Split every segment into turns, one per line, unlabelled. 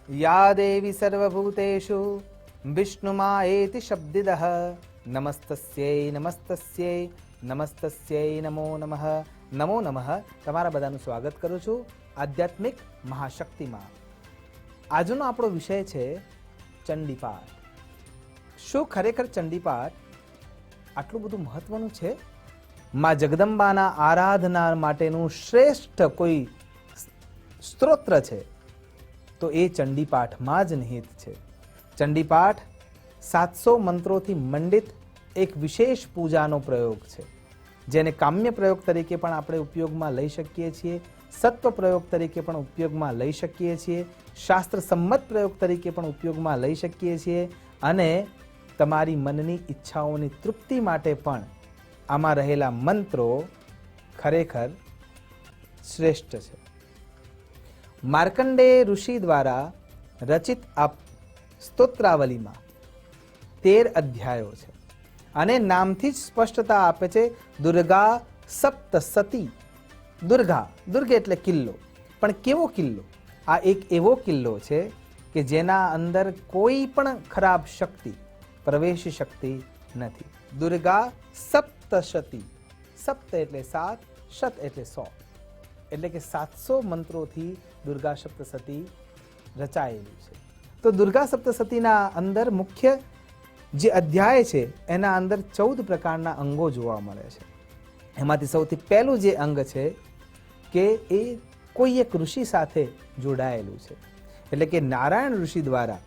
या देवी सर्वभूतेषु विष्णुमायेति शब्दिदः નમસ્તસ્યૈ નમસ્તસ્યૈ નમસ્તસ્યૈ નમો નમઃ નમો નમઃ. તમારા બધાનું સ્વાગત કરું છું આધ્યાત્મિક મહાશક્તિમાં. આજનો આપણો વિષય છે ચંડીપાઠ. શું ખરેખર ચંડીપાઠ આટલું બધું મહત્વનું છે? માં જગદંબાના આરાધના માટેનું શ્રેષ્ઠ કોઈ સ્ત્રોત્ર છે તો એ ચંડીપાઠમાં જ નિહિત છે. ચંડીપાઠ 700 મંત્રોથી મંડિત એક વિશેષ પૂજાનો પ્રયોગ છે, જેને કામ્ય પ્રયોગ તરીકે પણ આપણે ઉપયોગમાં લઈ શકીએ છીએ, સત્વ પ્રયોગ તરીકે પણ ઉપયોગમાં લઈ શકીએ છીએ, શાસ્ત્ર સંમત પ્રયોગ તરીકે પણ ઉપયોગમાં લઈ શકીએ છીએ, અને તમારી મનની ઈચ્છાઓની તૃપ્તિ માટે પણ આમાં રહેલા મંત્રો ખરેખર શ્રેષ્ઠ છે. માર્કંડેય ઋષિ દ્વારા રચિત આ સ્તોત્રાવલીમાં 13 અધ્યાયો છે અને નામથી જ સ્પષ્ટતા આપે છે દુર્ગા સપ્તસતી. દુર્ગા એટલે કિલ્લો, પણ કેવો કિલ્લો? આ એક એવો કિલ્લો છે કે જેના અંદર કોઈ પણ ખરાબ શક્તિ પ્રવેશી શકતી નથી. દુર્ગા સપ્તશતી. સપ્ત એટલે 7, શત એટલે 100, એટલે કે 700 મંત્રોથી દુર્ગા સપ્તસતી રચાયેલી છે. તો દુર્ગા સપ્તસતીના અંદર મુખ્ય જે અધ્યાય છે એના અંદર 14 પ્રકારના અંગો જોવા મળે છે. એમાંથી સૌથી પહેલું જે અંગ છે કે એ કોઈ એક ઋષિ સાથે જોડાયેલું છે, એટલે કે નારાયણ ઋષિ દ્વારા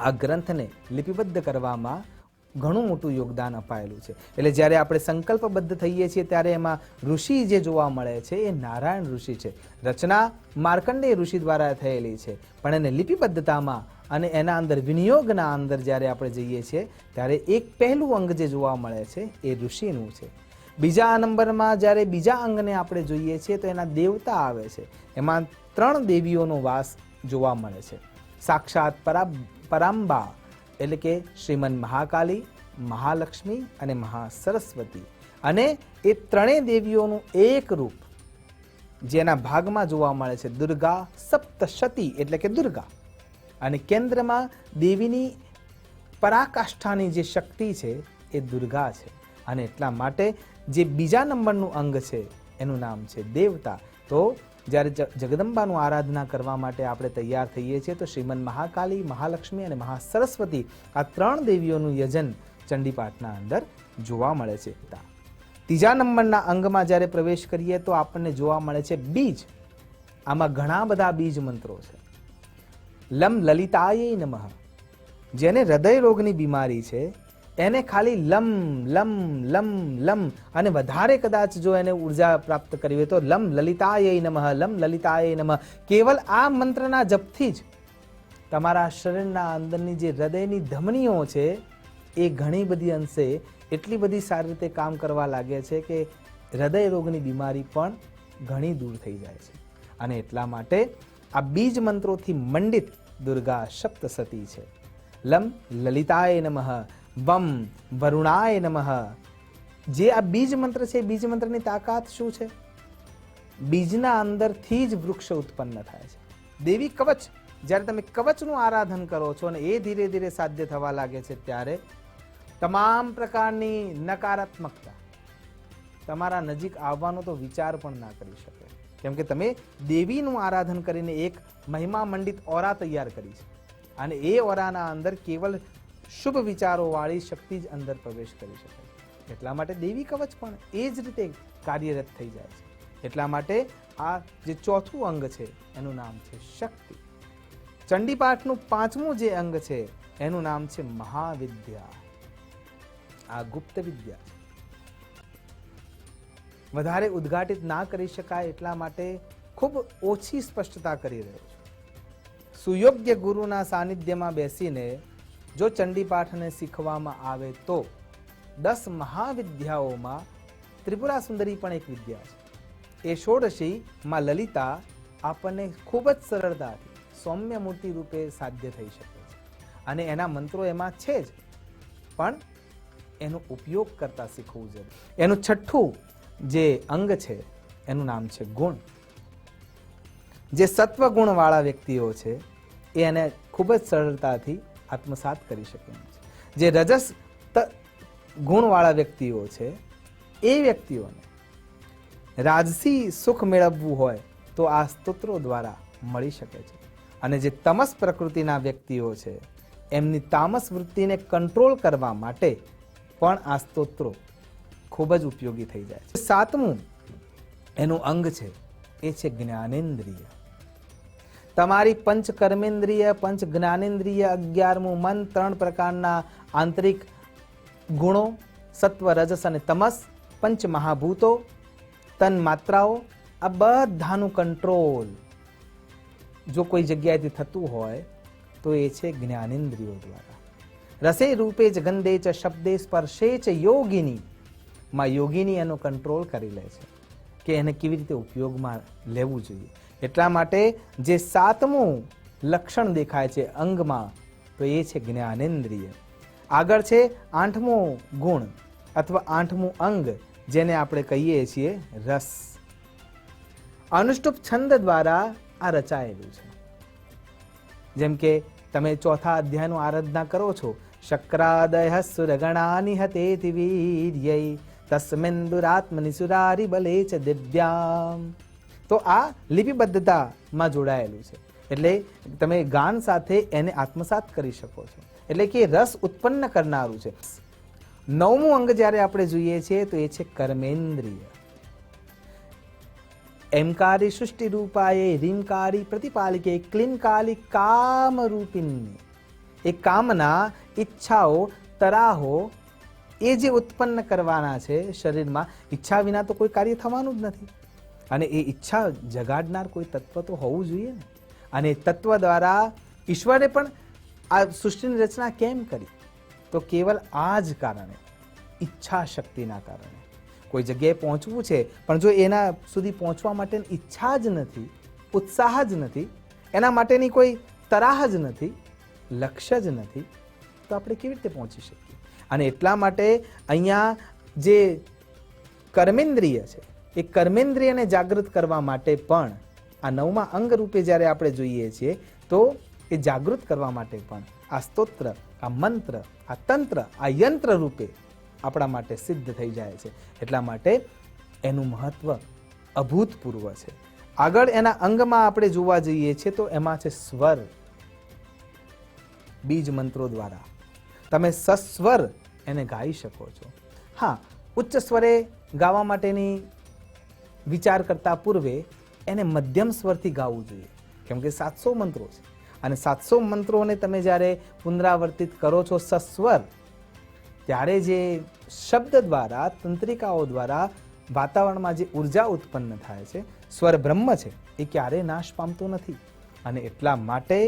આ ગ્રંથને લિપિબદ્ધ કરવામાં ઘણું મોટું યોગદાન અપાયેલું છે. એટલે જ્યારે આપણે સંકલ્પબદ્ધ થઈએ છીએ ત્યારે એમાં ઋષિ જે જોવા મળે છે એ નારાયણ ઋષિ છે. રચના માર્કંડેય ઋષિ દ્વારા થયેલી છે, પણ એને લિપિબદ્ધતામાં અને એના અંદર વિનિયોગના અંદર જ્યારે આપણે જઈએ છીએ ત્યારે એક પહેલું અંગ જે જોવા મળે છે એ ઋષિનું છે. બીજા નંબરમાં જ્યારે બીજા અંગને આપણે જોઈએ છીએ તો એના દેવતા આવે છે. એમાં 3 દેવીઓનો વાસ જોવા મળે છે. સાક્ષાત પરાંબા એટલે કે શ્રીમન મહાકાલી, મહાલક્ષ્મી અને મહાસરસ્વતી, અને એ 3 દેવીઓનું એક રૂપ જેના ભાગમાં જોવા મળે છે દુર્ગા સપ્તશતી એટલે કે દુર્ગા, અને કેન્દ્રમાં દેવીની પરાકાષ્ઠાની જે શક્તિ છે એ દુર્ગા છે. અને એટલા માટે જે બીજા નંબરનું અંગ છે એનું નામ છે દેવતા. તો જ્યારે જગદંબાનું આરાધના કરવા માટે આપણે તૈયાર થઈએ છીએ તો શ્રીમન મહાકાલી, મહાલક્ષ્મી અને મહાસરસ્વતી આ 3 દેવીઓનું યજન ચંડીપાઠના અંદર જોવા મળે છે. ત્રીજા નંબરના અંગમાં જ્યારે પ્રવેશ કરીએ તો આપણને જોવા મળે છે બીજ. આમાં ઘણા બધા બીજ મંત્રો છે. લમ લલિતાય નમઃ. જેને હૃદય રોગની બીમારી છે એને ખાલી લમ લમ લમ લમ, અને વધારે કદાચ જો એને ઉર્જા પ્રાપ્ત કરવી હોય તો લમ લલિતાય નમઃ, લમ લલિતાય નમઃ. કેવલ આ મંત્રના જપથી જ તમારા શરીરના અંદરની જે હૃદયની ધમનીઓ છે એ ઘણી બધી અંશે એટલી બધી સારી રીતે કામ કરવા લાગે છે કે હૃદય રોગની બીમારી પણ ઘણી દૂર થઈ જાય છે. અને એટલા માટે આ બીજ મંત્રોથી મંડિત દુર્ગા સપ્તસતી છે. લમ લલિતાય નમઃ, વમ વરુણાય નમઃ. જે આ બીજ મંત્ર છે, બીજ મંત્રની તાકાત શું છે? બીજના અંદરથી જ વૃક્ષ ઉત્પન્ન થાય છે. દેવી કવચ, જ્યારે તમે કવચનું આરાધન કરો છો અને એ ધીરે ધીરે સાધ્ય થવા લાગે છે ત્યારે તમામ પ્રકારની નકારાત્મકતા તમારા નજીક આવવાનો તો વિચાર પણ ના કરી શકે, કેમ કે તમે દેવીનું આરાધન કરીને એક મહિમા મંડિત ઓરા તૈયાર કરી છે, અને એ ઓરાના અંદર કેવલ શુભ વિચારોવાળી શક્તિ જ અંદર પ્રવેશ કરી શકે. એટલા માટે દેવી કવચ પણ એ જ રીતે કાર્યરત થઈ જાય છે. એટલા માટે આ જે ચોથું અંગ છે એનું નામ છે શક્તિ. ચંડીપાઠનું 5મું જે અંગ છે એનું નામ છે મહાવિદ્યા. આ ગુપ્ત વિદ્યા છે, વધારે ઉદ્ઘાટિત ના કરી શકાય એટલા માટે ખૂબ ઓછી સ્પષ્ટતા કરી રહ્યો છું. સુયોગ્ય ગુરુના સાનિધ્યમાં બેસીને જો ચંડીપાઠને શીખવામાં આવે તો 10 મહાવિદ્યાઓમાં ત્રિપુરા સુંદરી પણ એક વિદ્યા છે. એ ષોડશી માં લલિતા આપણને ખૂબ જ સરળતાથી સૌમ્ય મૂર્તિ રૂપે સાધ્ય થઈ શકે છે, અને એના મંત્રો એમાં છે જ, પણ એનો ઉપયોગ કરતા શીખવું જરૂરી. એનું 6થું જે અંગ છે એનું નામ છે ગુણ. જે સત્વ ગુણવાળા વ્યક્તિઓ છે એ એને ખૂબ જ સરળતાથી આત્મસાત કરી શકે એમ છે. જે રજસ ગુણવાળા વ્યક્તિઓ છે એ વ્યક્તિઓને રાજસી સુખ મેળવવું હોય તો આ સ્તોત્રો દ્વારા મળી શકે છે. અને જે તમસ પ્રકૃતિના વ્યક્તિઓ છે એમની તામસ વૃત્તિને કંટ્રોલ કરવા માટે પણ આ સ્તોત્રો ખૂબ જ ઉપયોગી થઈ જાય છે. સાતમું એનું અંગ છે એ છે જ્ઞાનેન્દ્રિય. તમારી પંચ કર્મેન્દ્રિય, પંચ જ્ઞાનેન્દ્રિય, 11મું મન, 3 પ્રકારના આંતરિક ગુણો સત્વ, રજસ અને તમસ, પંચ મહાભૂતો, તન માત્રાઓ, આ બધાનું કંટ્રોલ જો કોઈ જગ્યાએથી થતું હોય તો એ છે જ્ઞાનેન્દ્રિયો દ્વારા. રસે રૂપે જ ગંધે ચ શબ્દે સ્પર્શે ચ યોગિની, માં યોગિની એનો કંટ્રોલ કરી લે છે કે એને કેવી રીતે ઉપયોગમાં લેવું જોઈએ. એટલા માટે જે 7મું લક્ષણ દેખાય છે અંગમાં તો એ છે જ્ઞાનેન્દ્રિય. આગળ છે 8મો ગુણ અથવા 8મું અંગ જેને આપણે કહીએ છીએ રસ. અનુષ્ટુપ છંદ દ્વારા આ રચાયેલું છે. જેમ કે તમે 4થા અધ્યાયનું આરાધના કરો છો, શક્રાદય સુરગણાની હતેતિ વીર્યૈ તસ્મિન દુરાત્મનિ સુરારી બલે ચ દિવ્યામ. તો આ લિપિબદ્ધતામાં જોડાયેલું છે. એટલે તમે ગાન સાથે એને આત્મસાત કરી શકો છો. એટલે કે રસ ઉત્પન્ન કરનારું છે. 9મું અંગ જ્યારે આપણે જોઈએ છીએ તો એ છે કર્મેન્દ્રિય. એમકારી સૃષ્ટિ રૂપાએ રીમકારી પ્રતિપાલિકે ક્લીમકાલી કામરૂપિણી. એ કામના, ઈચ્છાઓ, તરાહો એ જે ઉત્પન્ન કરવાના છે શરીરમાં, ઈચ્છા વિના તો કોઈ કાર્ય થવાનું જ નથી. અને એ ઈચ્છા જગાડનાર કોઈ તત્વ તો હોવું જોઈએ ને. અને તત્વ દ્વારા ઈશ્વરે પણ આ સૃષ્ટિની રચના કેમ કરી? તો કેવલ આ જ કારણે, ઈચ્છા શક્તિના કારણે. કોઈ જગ્યાએ પહોંચવું છે પણ જો એના સુધી પહોંચવા માટેની ઈચ્છા જ નથી, ઉત્સાહ જ નથી, એના માટેની કોઈ તરાહ જ નથી, લક્ષ્ય જ નથી, તો આપણે કેવી રીતે પહોંચી શકીએ? અને એટલા માટે અહીંયા જે કર્મેન્દ્રિય છે એ કર્મેન્દ્રિયને જાગૃત કરવા માટે પણ આ 9મા અંગ રૂપે જ્યારે આપણે જોઈએ છીએ તો એ જાગૃત કરવા માટે પણ આ સ્તોત્ર, આ મંત્ર, આ તંત્ર, આ યંત્ર રૂપે આપણા માટે સિદ્ધ થઈ જાય છે. એટલા માટે એનું મહત્વ અભૂતપૂર્વ છે. આગળ એના અંગમાં આપણે જોવા જઈએ છીએ તો એમાં છે સ્વર. બીજ મંત્રો દ્વારા તમે સસ્વર એને ગાઈ શકો છો. હા, ઉચ્ચ સ્વરે ગાવા માટેની વિચાર કરતા પૂર્વે એને મધ્યમ સ્વરથી ગાવું જોઈએ. કેમ કે 700 મંત્રો છે અને 700 મંત્રોને તમે જ્યારે પુનરાવર્તિત કરો છો સસ્વર, ત્યારે જે શબ્દ દ્વારા, તંત્રિકાઓ દ્વારા વાતાવરણમાં જે ઉર્જા ઉત્પન્ન થાય છે, સ્વર બ્રહ્મ છે એ ક્યારેય નાશ પામતો નથી. અને એટલા માટે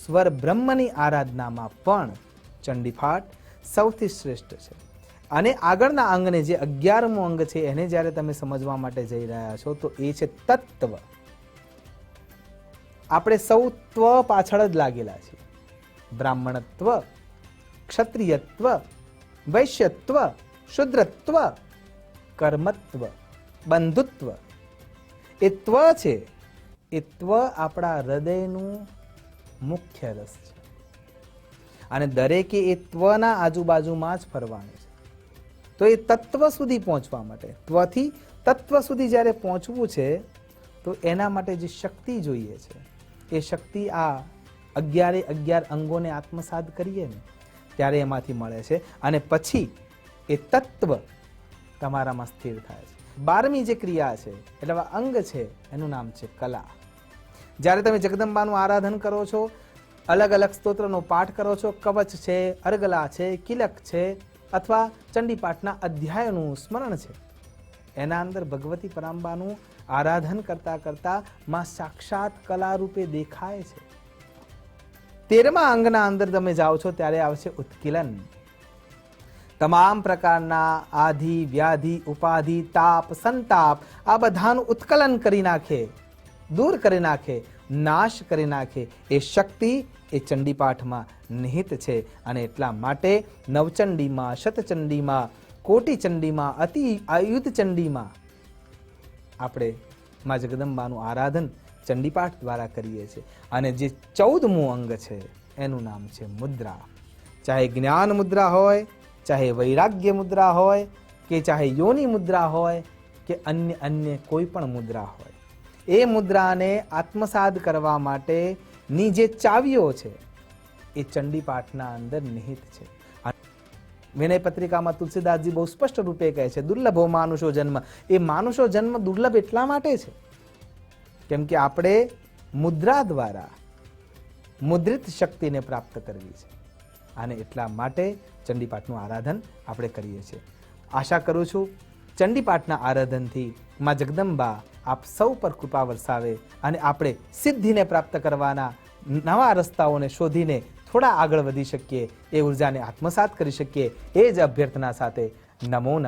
સ્વર બ્રહ્મની આરાધનામાં પણ ચંડીપાઠ સૌથી શ્રેષ્ઠ છે. અને આગળના અંગને જે 11મું અંગ છે એને જ્યારે તમે સમજવા માટે જઈ રહ્યા છો તો એ છે તત્વ. આપણે સૌ ત્વ પાછળ જ લાગેલા છીએ. બ્રાહ્મણત્વ, ક્ષત્રિયત્વ, વૈશ્યત્વ, શુદ્રત્વ, કર્મત્વ, બંધુત્વ. એ ત્વ છે, એ ત્વ આપણા હૃદયનું મુખ્ય રસ છે. અને દરેકે એ ત્વના આજુબાજુમાં જ ફરવાનું છે. તો એ તત્વ સુધી પહોંચવા માટે, ત્વથી તત્વ સુધી જ્યારે પહોંચવું છે તો એના માટે જે શક્તિ જોઈએ છે એ શક્તિ આ 11 અંગોને આત્મસાત કરીએ ને ત્યારે એમાંથી મળે છે. અને પછી એ તત્વ તમારામાં સ્થિર થાય છે. 12મી જે ક્રિયા છે એટલે અંગ છે એનું નામ છે કલા. જ્યારે તમે જગદંબાનું આરાધન કરો છો, અલગ અલગ સ્તોત્રનો પાઠ કરો છો, કવચ છે, અર્ગલા છે, કિલક છે, અથવા ચંડીપાઠના અધ્યાયનું સ્મરણ છે, એના અંદર ભગવતી પરાંબાનું આરાધન કરતા કરતા માં સાક્ષાત કલા રૂપે દેખાય છે. 13મા અંગના અંદર તમે જાઓ છો ત્યારે આવશે ઉત્કિલન. તમામ પ્રકારના આધિ, વ્યાધિ, ઉપાધિ, તાપ, સંતાપ આ બધાનું ઉત્કલન કરી નાખે, દૂર કરી નાખે, નાશ કરી નાખે એ શક્તિ એ ચંડીપાઠમાં નિહિત છે. અને એટલા માટે નવચંડીમાં, શતચંડીમાં, કોટિચંડીમાં, અતિ આયુધ ચંડીમાં આપણે માં જગદંબાનું આરાધન ચંડીપાઠ દ્વારા કરીએ છીએ. અને જે 14મું અંગ છે એનું નામ છે મુદ્રા. ચાહે જ્ઞાન મુદ્રા હોય, ચાહે વૈરાગ્ય મુદ્રા હોય, કે ચાહે યોની મુદ્રા હોય, કે અન્ય કોઈ પણ મુદ્રા હોય, એ મુદ્રાને આત્મસાત કરવા માટેની જે ચાવીઓ છે એ ચંડીપાઠના અંદર નિહિત છે. વિનય પત્રિકામાં તુલસીદાસજી બહુ સ્પષ્ટ રૂપે કહે છે, દુર્લભો માનુષો જન્મ. એ માનુષો જન્મ દુર્લભ એટલા માટે છે કેમ કે આપણે મુદ્રા દ્વારા મુદ્રિત શક્તિને પ્રાપ્ત કરવી છે, અને એટલા માટે ચંડીપાઠનું આરાધન આપણે કરીએ છીએ. આશા કરું છું ચંડીપાઠના આરાધનથી માં જગદંબા આપ સૌ પર કૃપા વરસાવે અને આપણે સિદ્ધિને પ્રાપ્ત કરવાના નવા રસ્તાઓને શોધીને થોડા આગળ વધી શકીએ, એ ઉર્જાને આત્મસાત કરી શકીએ. એ જ અભ્યર્થના સાથે નમો નમઃ.